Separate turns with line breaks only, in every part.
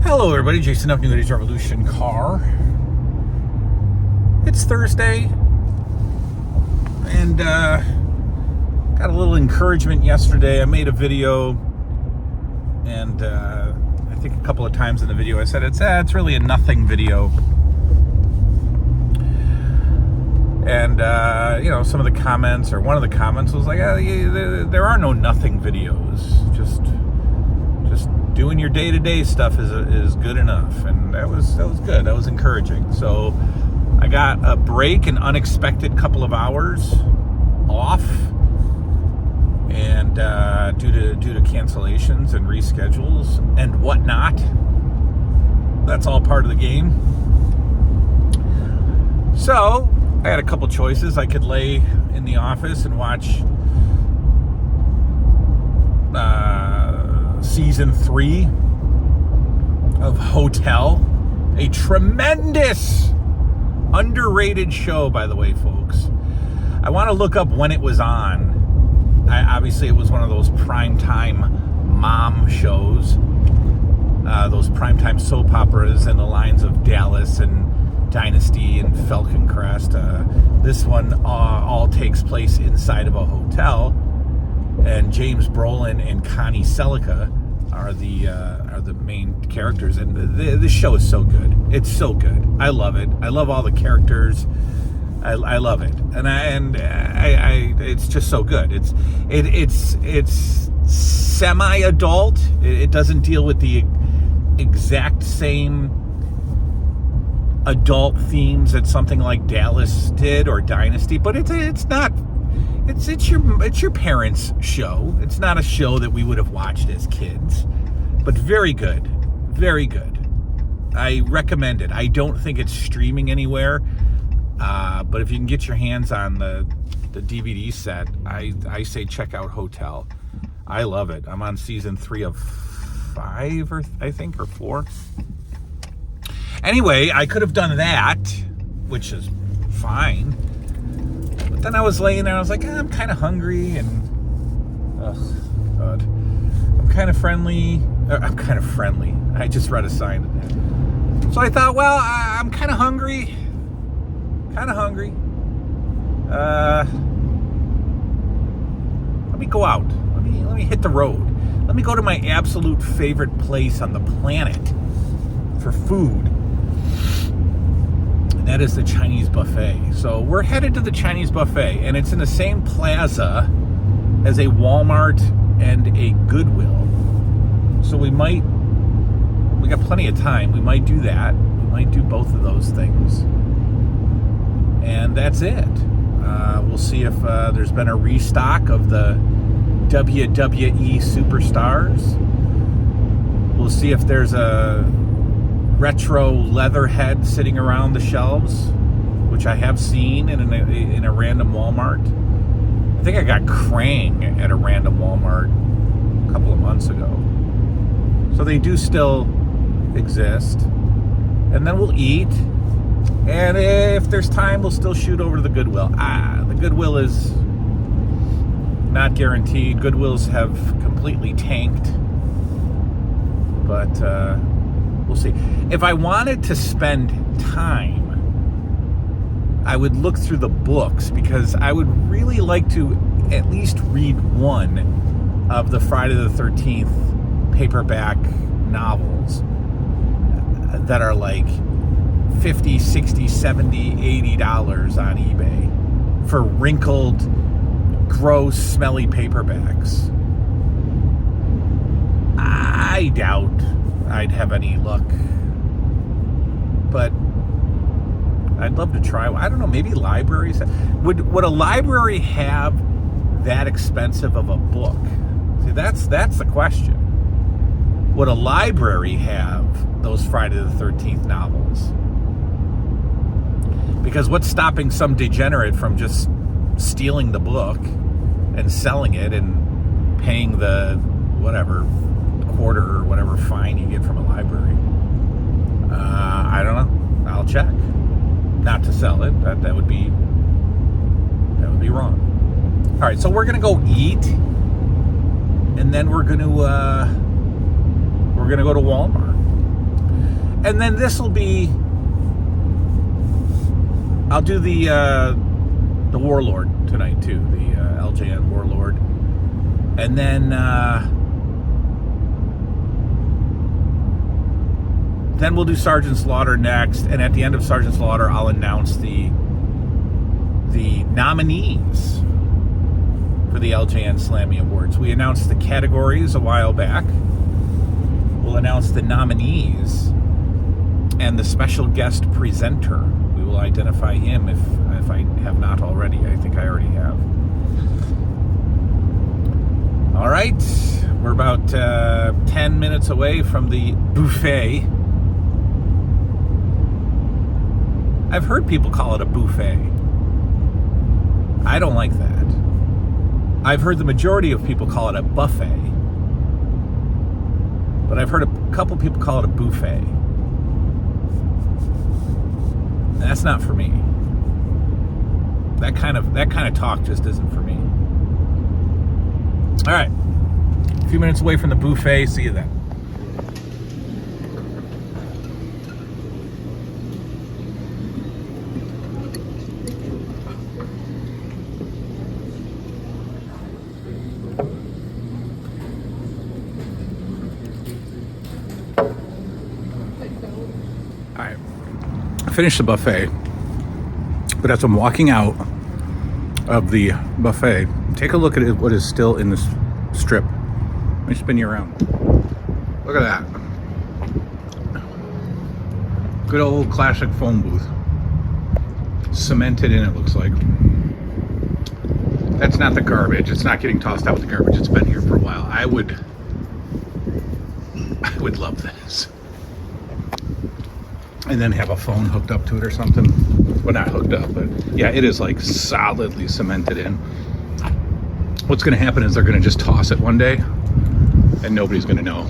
Hello everybody, Jason up, New Age Revolution Car. It's Thursday, and got a little encouragement yesterday. I made a video, and I think a couple of times in the video I said it's really a nothing video. And some of the comments, or one of the comments was like, there are no nothing videos. Just doing your day-to-day stuff is good enough, and that was good. That was encouraging. So I got a break, an unexpected couple of hours off, and due to cancellations and reschedules and whatnot. That's all part of the game. So I had a couple choices. I could lay in the office and watch season 3 of Hotel, a tremendous, underrated show, by the way, folks. I want to look up when it was on. Obviously, it was one of those primetime mom shows, those primetime soap operas in the lines of Dallas and Dynasty and Falcon Crest. This one all takes place inside of a hotel, and James Brolin and Connie Selica are the main characters, and this show is so good. It's so good. I love it. I love all the characters. I love it, and it's just so good. It's semi-adult. It doesn't deal with the exact same adult themes that something like Dallas did or Dynasty, but it's not. It's your parents' show. It's not a show that we would have watched as kids, but very good, very good. I recommend it. I don't think it's streaming anywhere, but if you can get your hands on the DVD set, I say check out Hotel. I love it. I'm on season 3 of 5, or 4. Anyway, I could have done that, which is fine. But then I was laying there, I was like, I'm kind of hungry, and God, I'm kind of friendly. I just read a sign. So I thought, well, I'm kind of hungry. Let me go out. Let me hit the road. Let me go to my absolute favorite place on the planet for food. That is the Chinese buffet. So we're headed to the Chinese buffet, and it's in the same plaza as a Walmart and a Goodwill. So we got plenty of time. We might do that. We might do both of those things. And that's it. We'll see if there's been a restock of the WWE superstars. We'll see if there's a retro leather head sitting around the shelves, which I have seen in a random Walmart. I think I got Krang at a random Walmart a couple of months ago. So they do still exist. And then we'll eat. And if there's time, we'll still shoot over to the Goodwill. The Goodwill is not guaranteed. Goodwills have completely tanked. But we'll see. If I wanted to spend time, I would look through the books, because I would really like to at least read one of the Friday the 13th paperback novels that are like $50, $60, $70, $80 on eBay for wrinkled, gross, smelly paperbacks. I doubt I'd have any luck, but I'd love to try. I don't know, maybe libraries. Would a library have that expensive of a book? See, that's the question. Would a library have those Friday the 13th novels? Because what's stopping some degenerate from just stealing the book and selling it and paying the whatever quarter or whatever fine you get from a library? I don't know. I'll check. Not to sell it. That would be wrong. All right, so we're gonna go eat, and then we're gonna go to Walmart. And then this will be, I'll do the Warlord tonight too, the LJN Warlord. And then we'll do Sergeant Slaughter next, and at the end of Sergeant Slaughter, I'll announce the nominees for the LJN Slammy Awards. We announced the categories a while back. We'll announce the nominees and the special guest presenter. We will identify him if I have not already. I think I already have. All right, we're about 10 minutes away from the buffet. I've heard people call it a buffet. I don't like that. I've heard the majority of people call it a buffet. But I've heard a couple people call it a buffet. That's not for me. That kind of talk just isn't for me. All right. A few minutes away from the buffet. See you then. All right. I finished the buffet, but as I'm walking out of the buffet, take a look at what is still in this strip. Let me spin you around. Look at that. Good old classic phone booth. Cemented in, it looks like. That's not the garbage. It's not getting tossed out with the garbage. It's been here for a while. I would love this. And then have a phone hooked up to it or something. Well, not hooked up, but yeah, it is like solidly cemented in. What's going to happen is they're going to just toss it one day and nobody's going to know.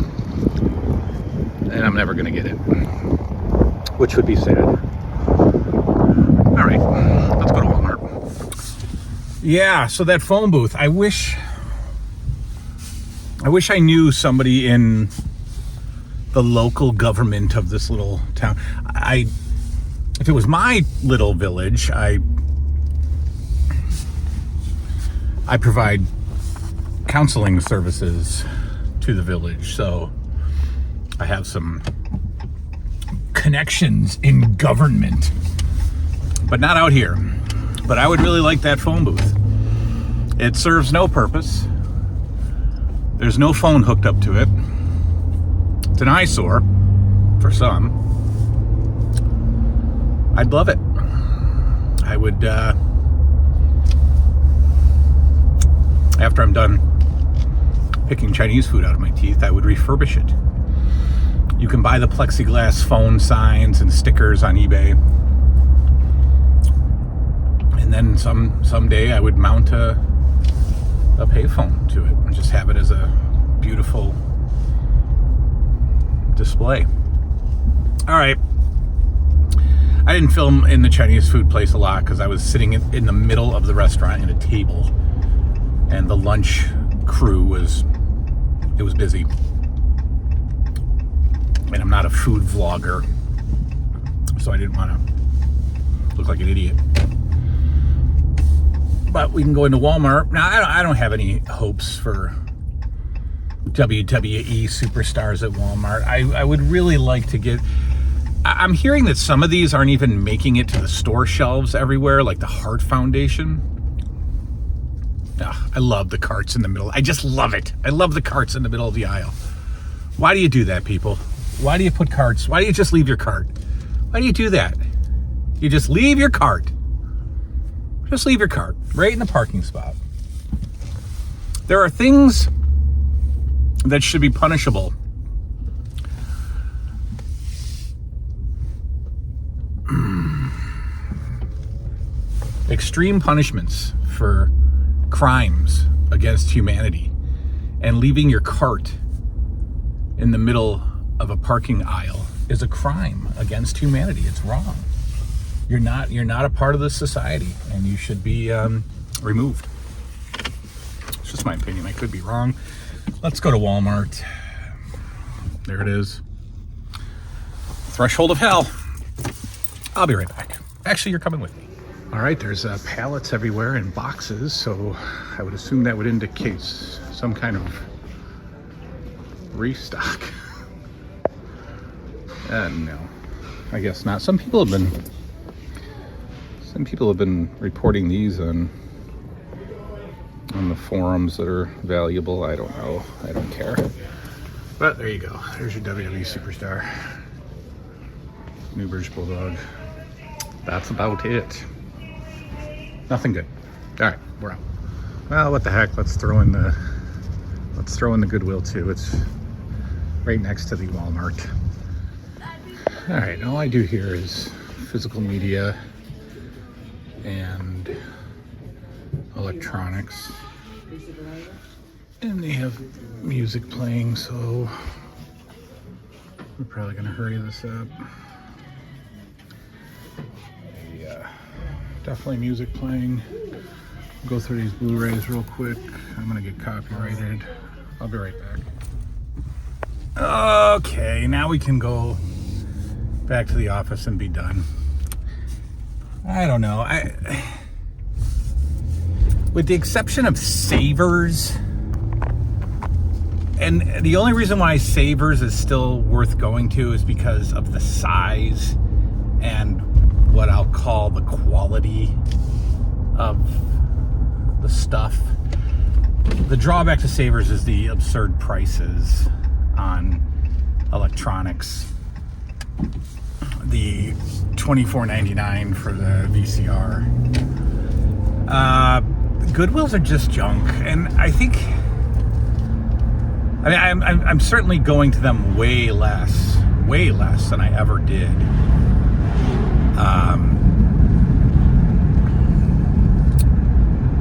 And I'm never going to get it, which would be sad. All right, let's go to Walmart. Yeah, so that phone booth, I wish I knew somebody in the local government of this little town. If it was my little village, I provide counseling services to the village, so I have some connections in government, but not out here. But I would really like that phone booth. It serves no purpose. There's no phone hooked up to it. It's an eyesore for some. I'd love it. I would, after I'm done picking Chinese food out of my teeth, I would refurbish it. You can buy the plexiglass phone signs and stickers on eBay. And then someday I would mount a payphone to it and just have it as a beautiful display. All right. I didn't film in the Chinese food place a lot because I was sitting in the middle of the restaurant in a table, and the lunch crew was busy. And I'm not a food vlogger, so I didn't want to look like an idiot. But we can go into Walmart. Now, I don't have any hopes for WWE superstars at Walmart. I would really like to get... I'm hearing that some of these aren't even making it to the store shelves everywhere, like the Heart Foundation. I love the carts in the middle. I just love it. I love the carts in the middle of the aisle. Why do you do that, people? Why do you put carts? Why do you just leave your cart? Why do you do that? You just leave your cart. Just leave your cart right in the parking spot. There are things that should be punishable. Extreme punishments for crimes against humanity, and leaving your cart in the middle of a parking aisle is a crime against humanity. It's wrong. You're not a part of this society, and you should be removed. It's just my opinion. I could be wrong. Let's go to Walmart. There it is. threshold of hell. I'll be right back. Actually, you're coming with me. All right, there's pallets everywhere and boxes, so I would assume that would indicate some kind of restock. No, I guess not. Some people have been reporting these on the forums that are valuable. I don't know. I don't care. But there you go. There's your WWE superstar. New British Bulldog. That's about it. Nothing good. All right, we're out. Well, what the heck? Let's throw in the Goodwill too. It's right next to the Walmart. All right, all I do here is physical media and electronics. And they have music playing, so we're probably gonna hurry this up. Yeah, definitely music playing. Go through these Blu-rays real quick. I'm gonna get copyrighted. I'll be right back. Okay, now we can go back to the office and be done. I don't know. With the exception of Savers, and the only reason why Savers is still worth going to is because of the size and what I'll call the quality of the stuff. The drawback to Savers is the absurd prices on electronics. The $24.99 for the VCR. Goodwills are just junk, and I think, I'm certainly going to them way less than I ever did.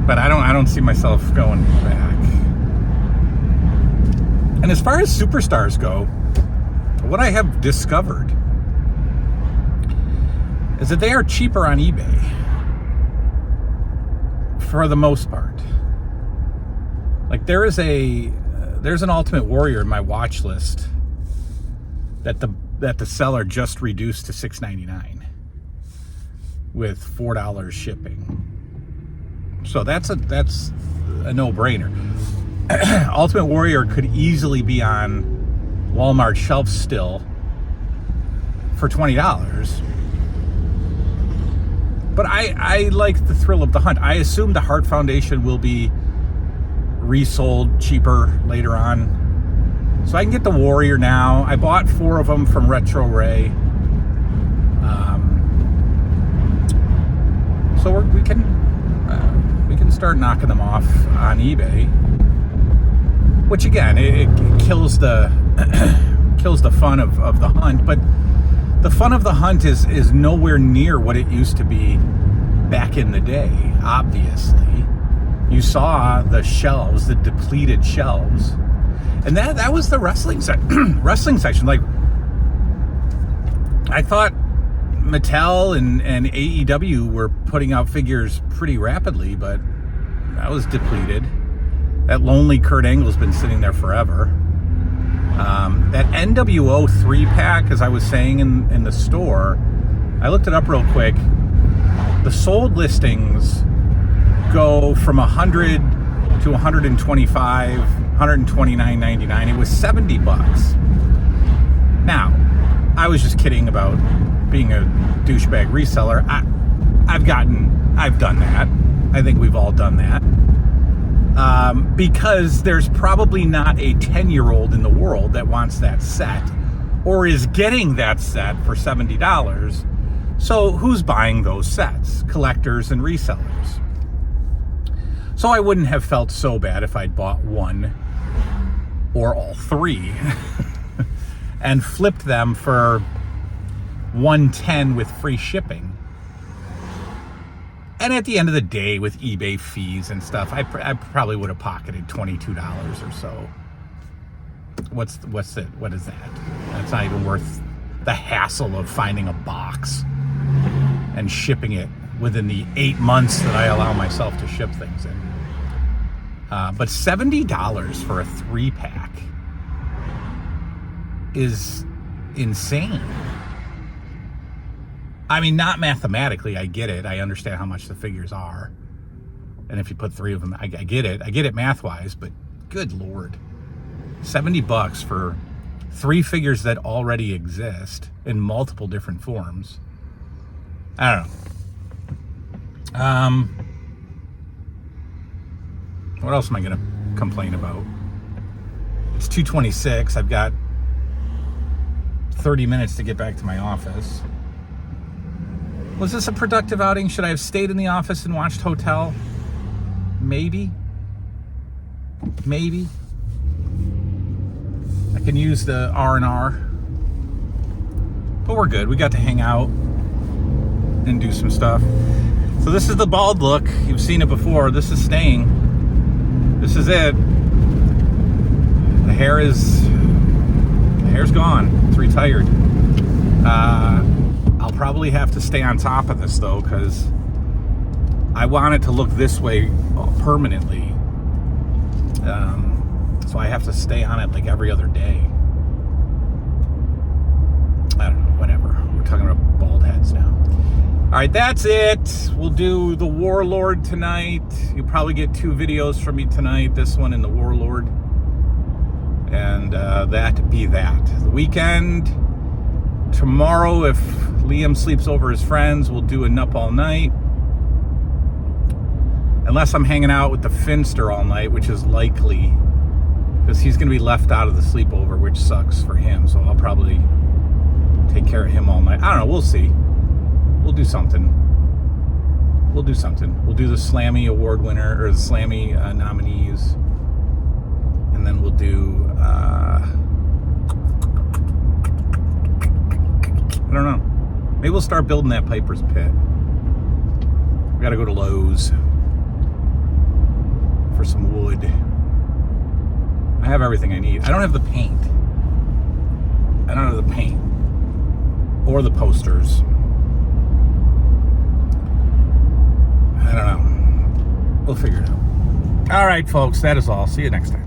But I don't see myself going back. And as far as superstars go, what I have discovered is that they are cheaper on eBay for the most part. Like there's an Ultimate Warrior in my watch list that the seller just reduced to $6.99 with $4 shipping. So that's a no-brainer. Ultimate Warrior could easily be on Walmart shelves still for $20. But I like the thrill of the hunt. I assume the Heart Foundation will be resold cheaper later on. So I can get the Warrior now. I bought 4 of them from Retro Ray. So we can start knocking them off on eBay. Which again, it kills the kills the fun of the hunt. But the fun of the hunt is nowhere near what it used to be back in the day, obviously. You saw the shelves, the depleted shelves. And that was the wrestling section. Like, I thought Mattel and AEW were putting out figures pretty rapidly, but that was depleted. That lonely Kurt Angle's been sitting there forever. That NWO 3-pack, as I was saying in the store, I looked it up real quick. The sold listings go from 100 to 125, 129.99. It was $70. Now, I was just kidding about being a douchebag reseller. I've done that. I think we've all done that. Because there's probably not a 10-year-old in the world that wants that set or is getting that set for $70. So who's buying those sets? Collectors and resellers. So I wouldn't have felt so bad if I'd bought one or all 3 and flipped them for $110 with free shipping. And at the end of the day, with eBay fees and stuff, I probably would have pocketed $22 or so. What's it? What is that? That's not even worth the hassle of finding a box and shipping it within the 8 months that I allow myself to ship things in. But $70 for a 3-pack is insane. I mean, not mathematically, I get it. I understand how much the figures are. And if you put 3 of them, I get it. I get it math-wise, but good Lord. $70 for 3 figures that already exist in multiple different forms. I don't know. What else am I going to complain about? It's 2:26. I've got 30 minutes to get back to my office. Was this a productive outing? Should I have stayed in the office and watched Hotel? Maybe. Maybe. I can use the R&R. But we're good. We got to hang out and do some stuff. So this is the bald look. You've seen it before. This is staying. This is it. The hair's gone. It's retired. I'll probably have to stay on top of this though, because I want it to look this way permanently. So I have to stay on it like every other day. I don't know, whatever. We're talking about bald heads now. All right, that's it. We'll do the Warlord tonight. You'll probably get 2 videos from me tonight, this one and the Warlord. And that be that. The weekend, tomorrow, if Liam sleeps over his friends, we'll do a Nup all night. Unless I'm hanging out with the Finster all night, which is likely, because he's going to be left out of the sleepover, which sucks for him. So I'll probably take care of him all night. I don't know. We'll see. We'll do something. We'll do something. We'll do the Slammy Award winner, or the Slammy nominees. And then we'll do, I don't know. Maybe we'll start building that Piper's Pit. We got to go to Lowe's for some wood. I have everything I need. I don't have the paint. I don't have the paint. Or the posters. I don't know. We'll figure it out. All right, folks. That is all. See you next time.